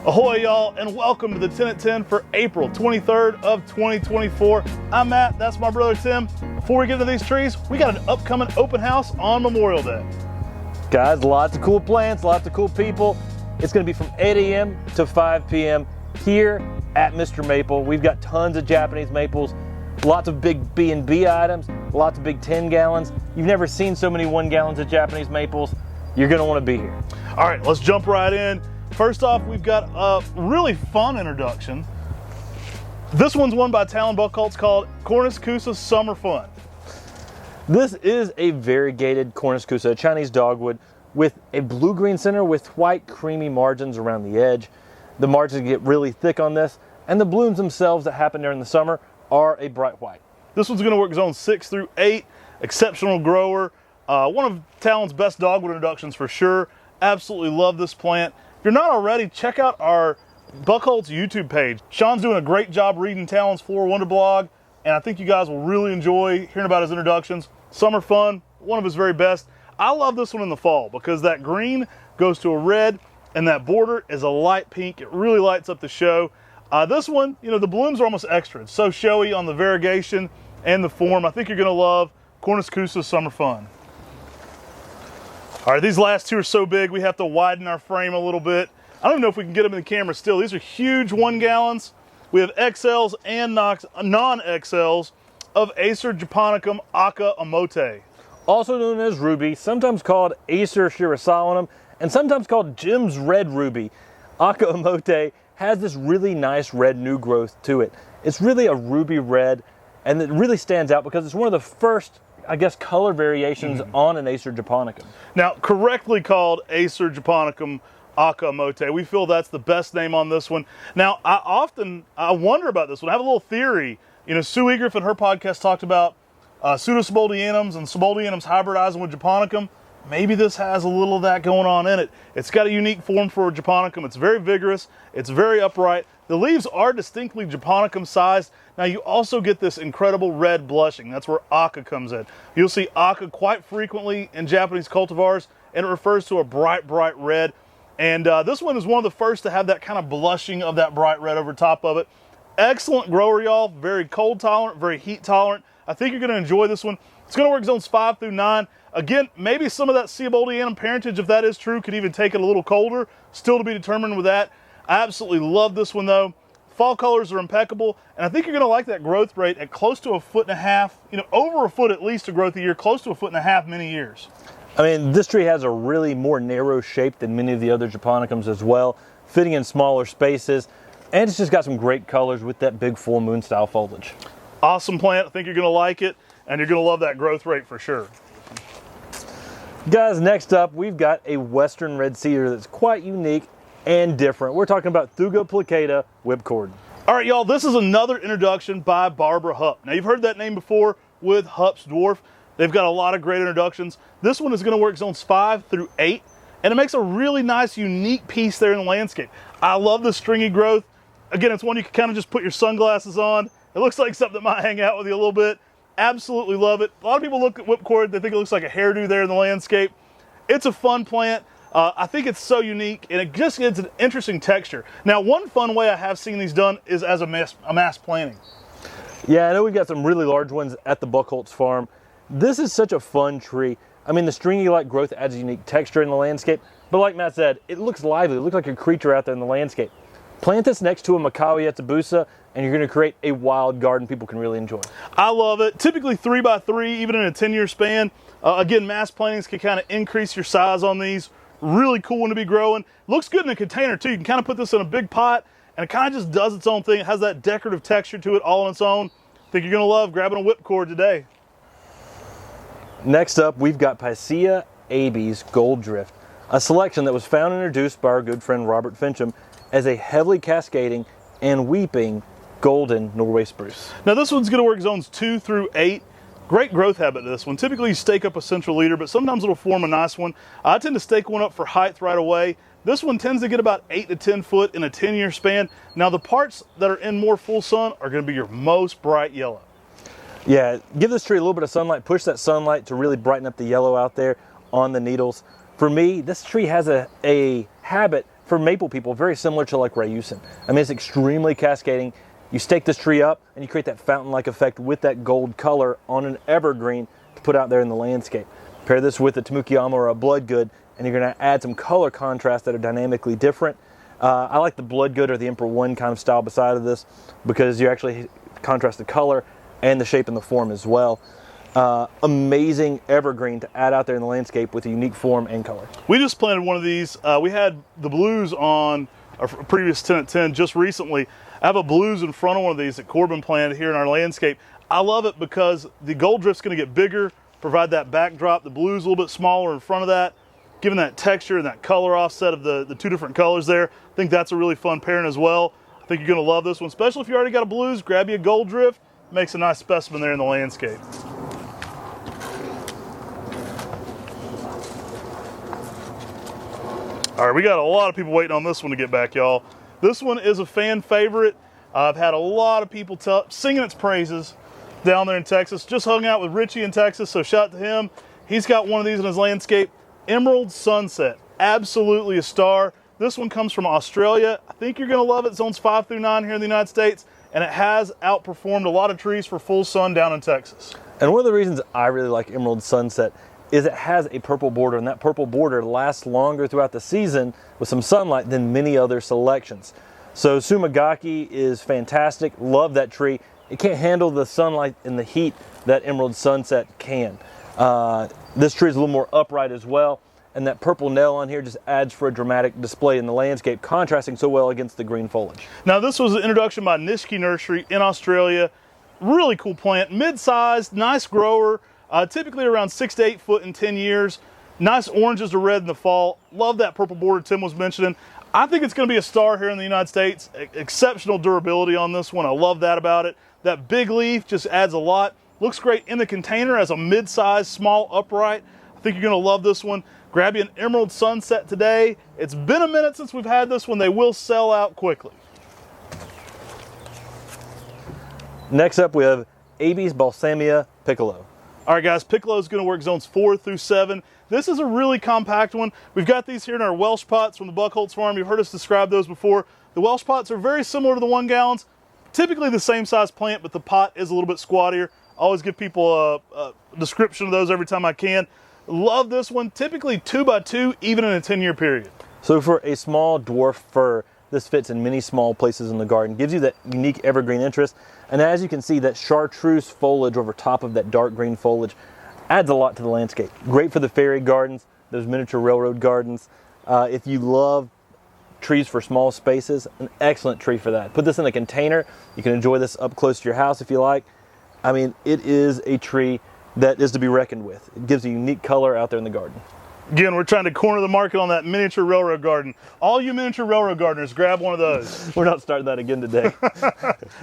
Ahoy y'all, and welcome to the 10 at 10 for April 23rd of 2024. I'm Matt, that's my brother Tim. Before we get into these trees, we got an upcoming open house on Memorial Day. Guys, lots of cool plants, lots of cool people. It's gonna be from 8 a.m. to 5 p.m. here at MrMaple. We've got tons of Japanese maples, lots of big B&B items, lots of big 10 gallons. You've never seen so many 1 gallons of Japanese maples. You're gonna wanna be here. All right, let's jump right in. First off, we've got a really fun introduction. This one's one by Talon Buckholz called Cornus Cusa Summer Fun. This is a variegated Cornus Cusa, a Chinese dogwood with a blue-green center with white creamy margins around the edge. The margins get really thick on this, and the blooms themselves that happen during the summer are a bright white. This one's gonna work zone 6 through 8, exceptional grower. One of Talon's best dogwood introductions for sure. Absolutely love this plant. If you're not already, check out our Buckholz YouTube page. Sean's doing a great job reading Talon's Flora Wonder blog, and I think you guys will really enjoy hearing about his introductions. Summer Fun, one of his very best. I love this one in the fall because that green goes to a red, and that border is a light pink. It really lights up the show. This one, you know, the blooms are almost extra. It's so showy on the variegation and the form. I think you're gonna love Cornus Cusa Summer Fun. All right, these last two are so big, we have to widen our frame a little bit. I don't even know if we can get them in the camera still. These are huge 1 gallons. We have XLs and non-XLs of Acer Japonicum Aka Mote. Also known as ruby, sometimes called Acer Shirasalanum, and sometimes called Jim's Red Ruby. Aka Mote has this really nice red new growth to it. It's really a ruby red, and it really stands out because it's one of the first, I guess, color variations on an Acer Japonicum. Now, correctly called Acer Japonicum Aka Mote. We feel that's the best name on this one. Now, I wonder about this one. I have a little theory. You know, Sue Egriff in her podcast talked about pseudosubuldianums and subuldianums hybridizing with Japonicum. Maybe this has a little of that going on in it. It's got a unique form for a Japonicum. It's very vigorous. It's very upright. The leaves are distinctly Japonicum sized. Now you also get this incredible red blushing. That's where Aka comes in. You'll see Aka quite frequently in Japanese cultivars, and it refers to a bright, bright red. And this one is one of the first to have that kind of blushing of that bright red over top of it. Excellent grower, y'all. Very cold tolerant, very heat tolerant. I think you're gonna enjoy this one. It's gonna work zones 5 through 9. Again, maybe some of that Subuldianum parentage, if that is true, could even take it a little colder. Still to be determined with that. I absolutely love this one though. Fall colors are impeccable, and I think you're gonna like that growth rate at close to 1.5 feet, you know, over a foot at least of growth a year, close to 1.5 feet many years. I mean, this tree has a really more narrow shape than many of the other Japonicums as well, fitting in smaller spaces, and it's just got some great colors with that big full moon style foliage. Awesome plant. I think you're gonna like it, and you're gonna love that growth rate for sure. Guys, next up, we've got a Western red cedar that's quite unique and different. We're talking about Thunbergia Whipcord. All right, y'all, this is another introduction by Barbara Hupp. Now, you've heard that name before with Hupp's Dwarf. They've got a lot of great introductions. This one is gonna work zones 5 through 8, and it makes a really nice, unique piece there in the landscape. I love the stringy growth. Again, it's one you can kind of just put your sunglasses on. It looks like something that might hang out with you a little bit. Absolutely love it. A lot of people look at whipcord, they think it looks like a hairdo there in the landscape. It's a fun plant. I think it's so unique, and it just gives an interesting texture. Now, one fun way I have seen these done is as a mass planting. Yeah, I know we've got some really large ones at the Buckholz farm. This is such a fun tree. I mean, the stringy-like growth adds a unique texture in the landscape, but like Matt said, it looks lively. It looks like a creature out there in the landscape. Plant this next to a Macawi Etsubusa, and you're gonna create a wild garden people can really enjoy. I love it. Typically 3x3, even in a 10-year span. Again, mass plantings can kind of increase your size on these. Really cool one to be growing. Looks good in a container too. You can kind of put this in a big pot, and it kind of just does its own thing. It has that decorative texture to it all on its own. I think you're gonna love grabbing a whipcord today. Next up, we've got Picea Abies Gold Drift, a selection that was found and introduced by our good friend Robert Fincham as a heavily cascading and weeping golden Norway spruce. Now this one's gonna work zones 2 through 8. Great growth habit to this one. Typically you stake up a central leader, but sometimes it'll form a nice one. I tend to stake one up for height right away. This one tends to get about 8 to 10 foot in a 10-year span. Now the parts that are in more full sun are gonna be your most bright yellow. Yeah, give this tree a little bit of sunlight, push that sunlight to really brighten up the yellow out there on the needles. For me, this tree has a habit for maple people, very similar to like Rayusen. I mean, it's extremely cascading. You stake this tree up and you create that fountain-like effect with that gold color on an evergreen to put out there in the landscape. Pair this with a Tamukiyama or a Bloodgood, and you're going to add some color contrast that are dynamically different. I like the Bloodgood or the Emperor One kind of style beside of this because you actually contrast the color and the shape and the form as well. Amazing evergreen to add out there in the landscape with a unique form and color. We just planted one of these. We had the blues on our previous 10 at 10 just recently. I have a blues in front of one of these that Corbin planted here in our landscape. I love it because the gold drift's going to get bigger, provide that backdrop. The blue's a little bit smaller in front of that, giving that texture and that color offset of the two different colors there. I think that's a really fun pairing as well. I think you're going to love this one, especially if you already got a blues. Grab you a gold drift, makes a nice specimen there in the landscape. All right, we got a lot of people waiting on this one to get back, y'all. This one is a fan favorite. I've had a lot of people singing its praises down there in Texas. Just hung out with Richie in Texas, so shout out to him. He's got one of these in his landscape. Emerald Sunset, absolutely a star. This one comes from Australia. I think you're gonna love it. Zones 5 through 9 here in the United States, and it has outperformed a lot of trees for full sun down in Texas. And one of the reasons I really like Emerald Sunset is it has a purple border, and that purple border lasts longer throughout the season with some sunlight than many other selections. So Sumagaki is fantastic. Love that tree. It can't handle the sunlight and the heat that Emerald Sunset can. This tree is a little more upright as well, and that purple nail on here just adds for a dramatic display in the landscape, contrasting so well against the green foliage. Now this was an introduction by Nishiki Nursery in Australia. Really cool plant, mid-sized, nice grower. Typically around 6 to 8 foot in 10 years. Nice oranges to red in the fall. Love that purple border Tim was mentioning. I think it's going to be a star here in the United States. Exceptional durability on this one. I love that about it. That big leaf just adds a lot. Looks great in the container as a mid-sized, small upright. I think you're going to love this one. Grab you an Emerald Sunset today. It's been a minute since we've had this one. They will sell out quickly. Next up, we have Abies Balsamia Piccolo. All right, guys, Piccolo is going to work zones 4 through 7. This is a really compact one. We've got these here in our Welsh pots from the Buckholtz farm. You've heard us describe those before. The Welsh pots are very similar to the 1 gallons. Typically the same size plant, but the pot is a little bit squattier. I always give people a description of those every time I can. Love this one. Typically 2 by 2, even in a 10-year period. So for a small dwarf fir, this fits in many small places in the garden. Gives you that unique evergreen interest. And as you can see, that chartreuse foliage over top of that dark green foliage adds a lot to the landscape. Great for the fairy gardens, those miniature railroad gardens. If you love trees for small spaces, an excellent tree for that. Put this in a container. You can enjoy this up close to your house if you like. I mean, it is a tree that is to be reckoned with. It gives a unique color out there in the garden. Again, we're trying to corner the market on that miniature railroad garden. All you miniature railroad gardeners, grab one of those. We're not starting that again today.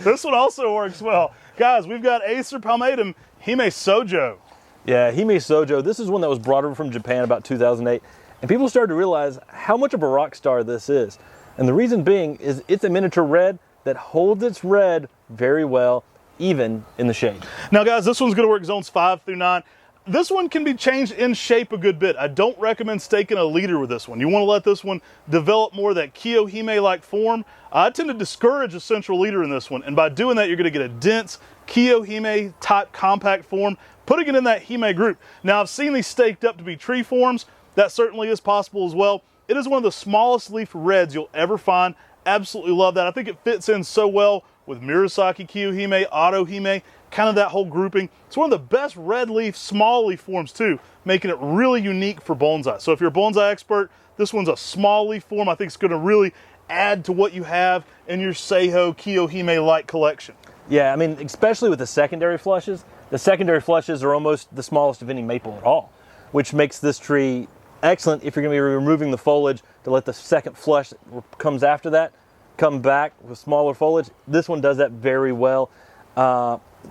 This one also works well. Guys, we've got Acer Palmatum Hime Sojo. Yeah, Hime Sojo. This is one that was brought over from Japan about 2008. And people started to realize how much of a rock star this is. And the reason being is it's a miniature red that holds its red very well, even in the shade. Now guys, this one's gonna work zones 5 through 9. This one can be changed in shape a good bit. I don't recommend staking a leader with this one. You want to let this one develop more of that Kiyohime-like form. I tend to discourage a central leader in this one, and by doing that, you're going to get a dense Kiyohime type compact form, putting it in that Hime group. Now, I've seen these staked up to be tree forms. That certainly is possible as well. It is one of the smallest leaf reds you'll ever find. Absolutely love that. I think it fits in so well with Murasaki Kiyohime, Auto Hime, kind of that whole grouping. It's one of the best red leaf, small leaf forms too, making it really unique for bonsai. So if you're a bonsai expert, this one's a small leaf form. I think it's going to really add to what you have in your Sojo Kiyohime-like collection. Yeah, I mean, especially with the secondary flushes. The secondary flushes are almost the smallest of any maple at all, which makes this tree excellent if you're going to be removing the foliage to let the second flush that comes after that come back with smaller foliage. This one does that very well.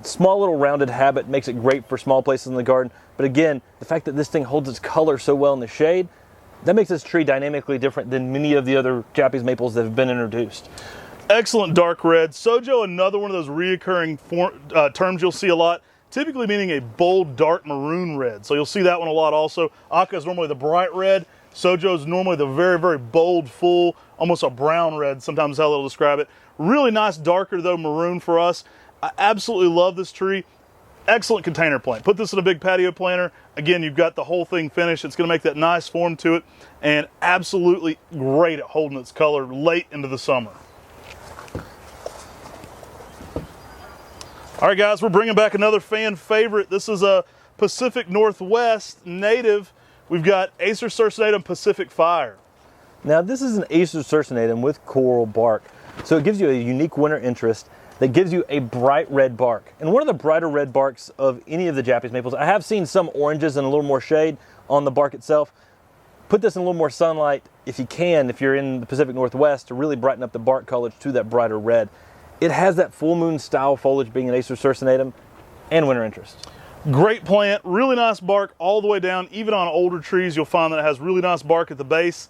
Small little rounded habit makes it great for small places in the garden. But again, the fact that this thing holds its color so well in the shade, that makes this tree dynamically different than many of the other Japanese maples that have been introduced. Excellent dark red. Sojo, another one of those reoccurring terms you'll see a lot, typically meaning a bold dark maroon red. So you'll see that one a lot also. Aka is normally the bright red. Sojo is normally the very, very bold, full, almost a brown red, sometimes how they'll describe it. Really nice, darker though, maroon for us. I absolutely love this tree. Excellent container plant. Put this in a big patio planter. Again, you've got the whole thing finished. It's gonna make that nice form to it, and absolutely great at holding its color late into the summer. All right, guys, we're bringing back another fan favorite. This is a Pacific Northwest native. We've got Acer cercinatum Pacific Fire. Now, this is an Acer cercinatum with coral bark, so it gives you a unique winter interest that gives you a bright red bark. And one of the brighter red barks of any of the Japanese maples, I have seen some oranges and a little more shade on the bark itself. Put this in a little more sunlight if you can, if you're in the Pacific Northwest, to really brighten up the bark colors to that brighter red. It has that full moon style foliage, being an Acer cercinatum, and winter interest. Great plant, really nice bark all the way down. Even on older trees, you'll find that it has really nice bark at the base.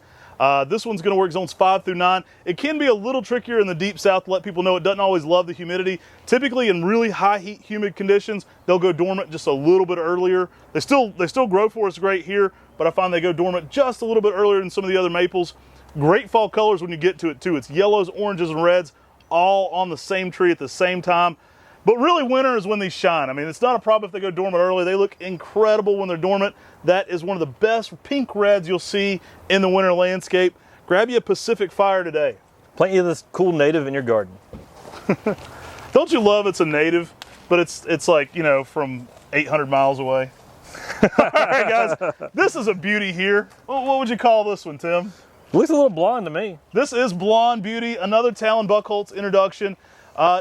This one's gonna work zones 5 through 9. It can be a little trickier in the deep south to let people know it doesn't always love the humidity. Typically in really high heat, humid conditions, they'll go dormant just a little bit earlier. They still grow for us great here, but I find they go dormant just a little bit earlier than some of the other maples. Great fall colors when you get to it too. It's yellows, oranges, and reds all on the same tree at the same time. But really winter is when these shine. I mean, it's not a problem if they go dormant early. They look incredible when they're dormant. That is one of the best pink reds you'll see in the winter landscape. Grab you a Pacific Fire today. Plant you this cool native in your garden. Don't you love it's a native, but it's like, you know, from 800 miles away. All right, guys, this is a beauty here. What would you call this one, Tim? Looks a little blonde to me. This is Blonde Beauty, another Talon Buchholz introduction.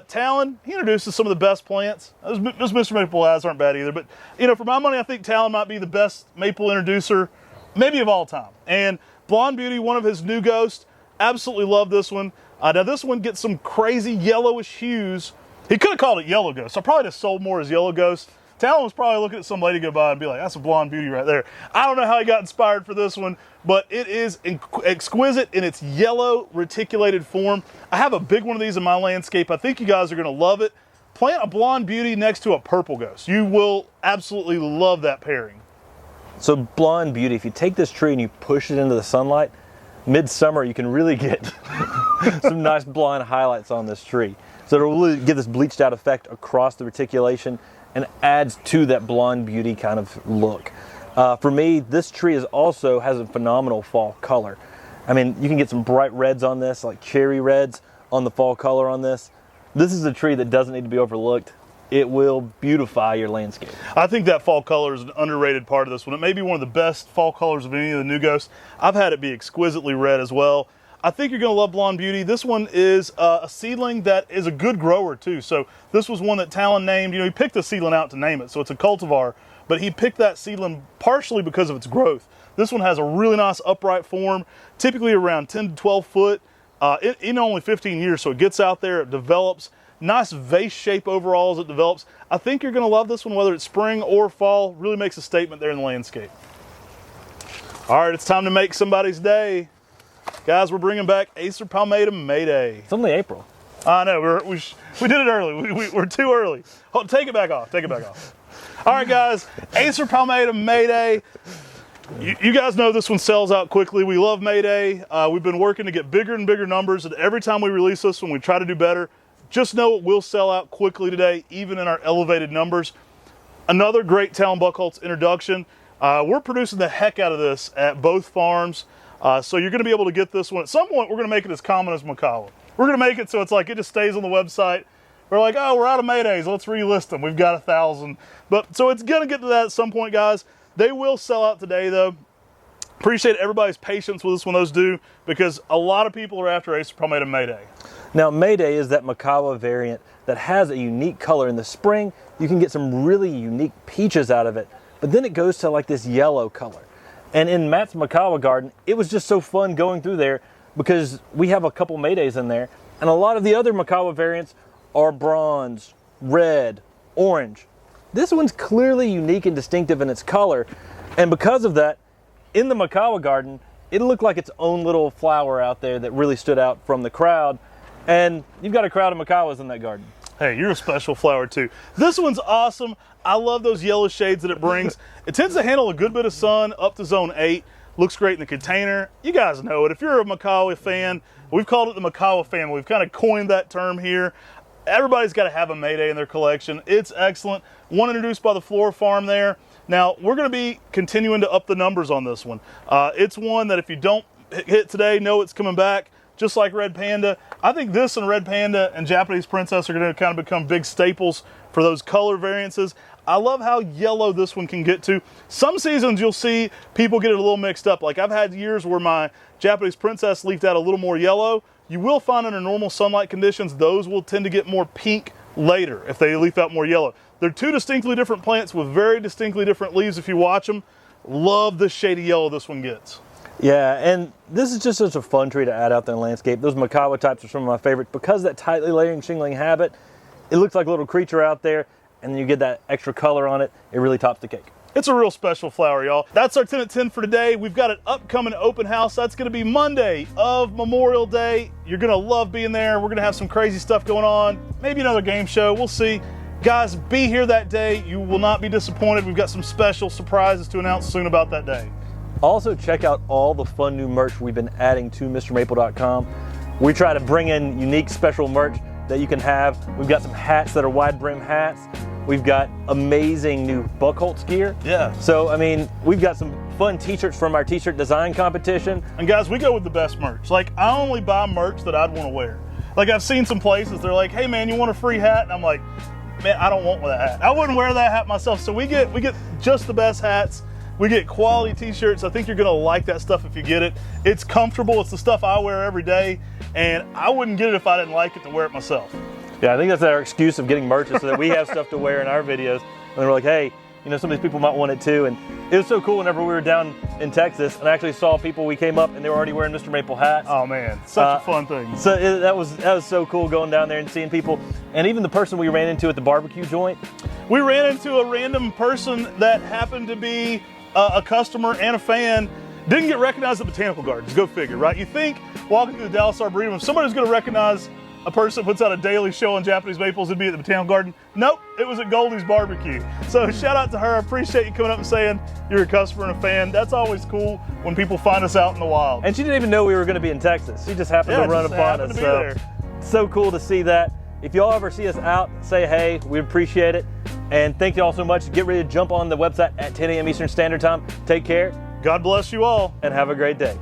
Talon, he introduces some of the best plants. Those MrMaple Files aren't bad either, but you know, for my money, I think Talon might be the best maple introducer, maybe of all time. And Blonde Beauty, one of his new ghosts, absolutely love this one. Now this one gets some crazy yellowish hues. He could have called it Yellow Ghost. I probably just sold more as Yellow Ghost. Talon was probably looking at some lady go by and be like, that's a Blonde Beauty right there. I don't know how he got inspired for this one, but it is exquisite in its yellow reticulated form. I have a big one of these in my landscape. I think you guys are gonna love it. Plant a Blonde Beauty next to a Purple Ghost. You will absolutely love that pairing. So Blonde Beauty, if you take this tree and you push it into the sunlight, midsummer you can really get some nice blonde highlights on this tree. So it'll really give this bleached out effect across the reticulation and adds to that Blonde Beauty kind of look. For me, this tree also has a phenomenal fall color. I mean, you can get some bright reds on this, like cherry reds on the fall color on this. This is a tree that doesn't need to be overlooked. It will beautify your landscape. I think that fall color is an underrated part of this one. It may be one of the best fall colors of any of the new ghosts. I've had it be exquisitely red as well. I think you're gonna love Blonde Beauty. This one is a seedling that is a good grower too. So this was one that Talon named, you know, he picked a seedling out to name it. So it's a cultivar, but he picked that seedling partially because of its growth. This one has a really nice upright form, typically around 10 to 12 foot, in only 15 years. So it gets out there, it develops, nice vase shape overall as it develops. I think you're gonna love this one, whether it's spring or fall, really makes a statement there in the landscape. All right, it's time to make somebody's day. Guys, we're bringing back Acer Mayday. It's only April. I know, we did it early. We're too early. Hold, take it back off, take it back off. All right, guys, Acer Mayday. You guys know this one sells out quickly. We love Mayday. We've been working to get bigger and bigger numbers, and every time we release this one, we try to do better. Just know it will sell out quickly today, even in our elevated numbers. Another great Talon Buchholz introduction. We're producing the heck out of this at both farms. So you're gonna be able to get this one. At some point, we're gonna make it as common as Macawa. We're gonna make it so it's like it just stays on the website. We're like, oh, we're out of Maydays, let's relist them. We've got 1,000. But so it's gonna get to that at some point, guys. They will sell out today though. Appreciate everybody's patience with us when those do, because a lot of people are after Acer Mayday. Now Mayday is that Macawa variant that has a unique color. In the spring, you can get some really unique peaches out of it, but then it goes to like this yellow color. And in Matt's Macawa garden, it was just so fun going through there because we have a couple Maydays in there, and a lot of the other Macawa variants are bronze, red, orange. This one's clearly unique and distinctive in its color, and because of that, in the Macawa garden, it looked like its own little flower out there that really stood out from the crowd, and you've got a crowd of Macawas in that garden. Hey, you're a special flower too. This one's awesome. I love those yellow shades that it brings. It tends to handle a good bit of sun up to zone 8. looks great in the container. You guys know it. If you're a Makawa fan, we've called it the Makawa family. We've kind of coined that term here. Everybody's got to have a Mayday in their collection. It's excellent. One introduced by the Flora Farm there. Now, we're going to be continuing to up the numbers on this one. It's one that if you don't hit today, know it's coming back, just like Red Panda. I think this and Red Panda and Japanese Princess are going to kind of become big staples for those color variances. I love how yellow this one can get to. Some seasons you'll see people get it a little mixed up. Like I've had years where my Japanese Princess leafed out a little more yellow. You will find under normal sunlight conditions, those will tend to get more pink later if they leaf out more yellow. They're two distinctly different plants with very distinctly different leaves if you watch them. Love the shady yellow this one gets. Yeah, and this is just such a fun tree to add out there in the landscape. Those Makawa types are some of my favorites because of that tightly layering shingling habit. It looks like a little creature out there, and then you get that extra color on it. It really tops the cake. It's a real special flower, y'all. That's our 10 at 10 for today. We've got an upcoming open house. That's going to be Monday of Memorial Day. You're going to love being there. We're going to have some crazy stuff going on. Maybe another game show. We'll see. Guys, be here that day. You will not be disappointed. We've got some special surprises to announce soon about that day. Also, check out all the fun new merch we've been adding to MrMaple.com. We try to bring in unique special merch that you can have. We've got some hats that are wide brim hats. We've got amazing new Buckholz gear. Yeah. So, I mean, we've got some fun t-shirts from our t-shirt design competition. And guys, we go with the best merch. Like, I only buy merch that I'd want to wear. Like, I've seen some places, they're like, hey man, you want a free hat? And I'm like, man, I don't want that hat. I wouldn't wear that hat myself. So we get just the best hats. We get quality t-shirts. I think you're gonna like that stuff if you get it. It's comfortable. It's the stuff I wear every day. And I wouldn't get it if I didn't like it to wear it myself. Yeah, I think that's our excuse of getting merch is so that we have stuff to wear in our videos. And we're like, hey, you know, some of these people might want it too. And it was so cool whenever we were down in Texas and I actually saw people, we came up and they were already wearing MrMaple hats. Oh man, such a fun thing. So that was so cool going down there and seeing people. And even the person we ran into at the barbecue joint. We ran into a random person that happened to be a customer and a fan. Didn't get recognized at Botanical Gardens, go figure, right? You think walking through the Dallas Arboretum, if somebody's gonna recognize a person that puts out a daily show on Japanese maples, it'd be at the Botanical Garden. Nope, it was at Goldie's Barbecue. So shout out to her. I appreciate you coming up and saying you're a customer and a fan. That's always cool when people find us out in the wild. And she didn't even know we were going to be in Texas. She just happened to run upon us. So cool to see that. If y'all ever see us out, say hey. We appreciate it. And thank you all so much. Get ready to jump on the website at 10 a.m. Eastern Standard Time. Take care. God bless you all. And have a great day.